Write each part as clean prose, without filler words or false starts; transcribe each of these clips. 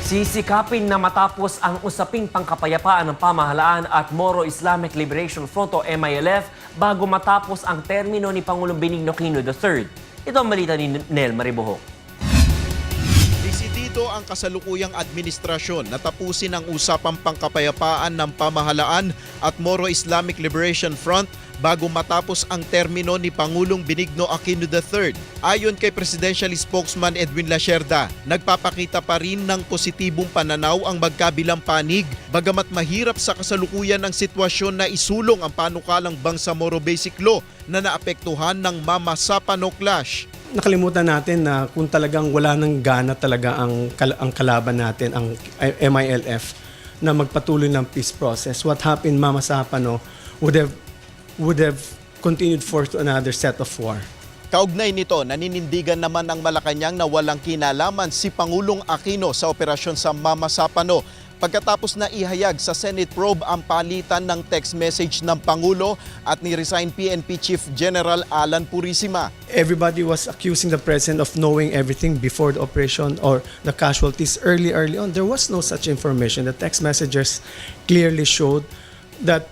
Sisikapin na matapos ang usaping pangkapayapaan ng pamahalaan at Moro Islamic Liberation Front o MILF bago matapos ang termino ni Pangulong Benigno Aquino III. Ito ang balita ni Nel Maribohok. Desidido ang kasalukuyang administrasyon na tapusin ang usapang pangkapayapaan ng pamahalaan at Moro Islamic Liberation Front bago matapos ang termino ni Pangulong Benigno Aquino III. Ayon kay Presidential Spokesman Edwin Lacerda, nagpapakita pa rin ng positibong pananaw ang magkabilang panig bagamat mahirap sa kasalukuyan ng sitwasyon na isulong ang panukalang Bangsamoro Basic Law na naapektuhan ng Mama Sapano Clash. Nakalimutan natin na kung talagang wala nang gana talaga ang kalaban natin, ang MILF, na magpatuloy ng peace process. What happened, Mama Sapano would have continued forth to another set of war. Kaugnay nito, naninindigan naman ang Malacanang na walang kinalaman si Pangulong Aquino sa operasyon sa Mama Sapano pagkatapos na ihayag sa Senate probe ang palitan ng text message ng Pangulo at ni-resign PNP Chief General Alan Purisima. Everybody was accusing the President of knowing everything before the operation or the casualties early on. There was no such information. The text messages clearly showed that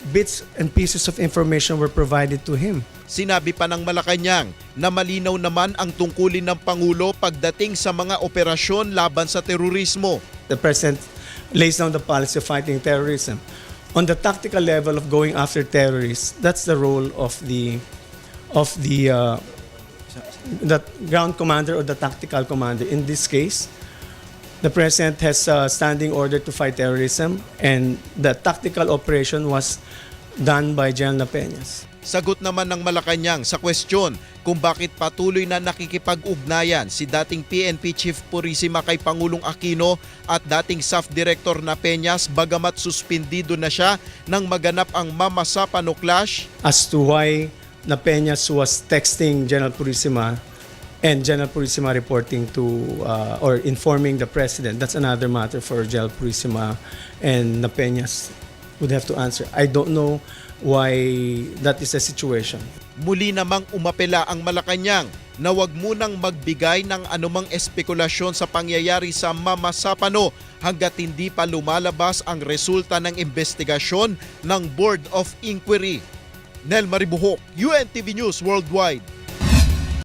bits and pieces of information were provided to him. Sinabi pa ng Malacanang na malinaw naman ang tungkulin ng Pangulo pagdating sa mga operasyon laban sa terorismo. The President lays down the policy of fighting terrorism. On the tactical level of going after terrorists, that's the role of the ground commander or the tactical commander. In this case, the President has a standing order to fight terrorism, and the tactical operation was done by General Peñas. Sagot naman ng Malacanang sa kwestiyon kung bakit patuloy na nakikipag-ugnayan si dating PNP Chief Purisima kay Pangulong Aquino at dating SAF Director na Peñas bagamat suspindido na siya nang maganap ang Mama Sapano Clash. As to why na Peñas was texting General Purisima and General Purisima reporting to or informing the President, that's another matter for General Purisima and na Peñas would have to answer. I don't know why that is the situation. Muli namang umapela ang Malacanang na wag munang magbigay ng anumang espekulasyon sa pangyayari sa Mama Sapano hanggat hindi pa lumalabas ang resulta ng investigasyon ng Board of Inquiry. Nel Maribohok, UNTV News Worldwide.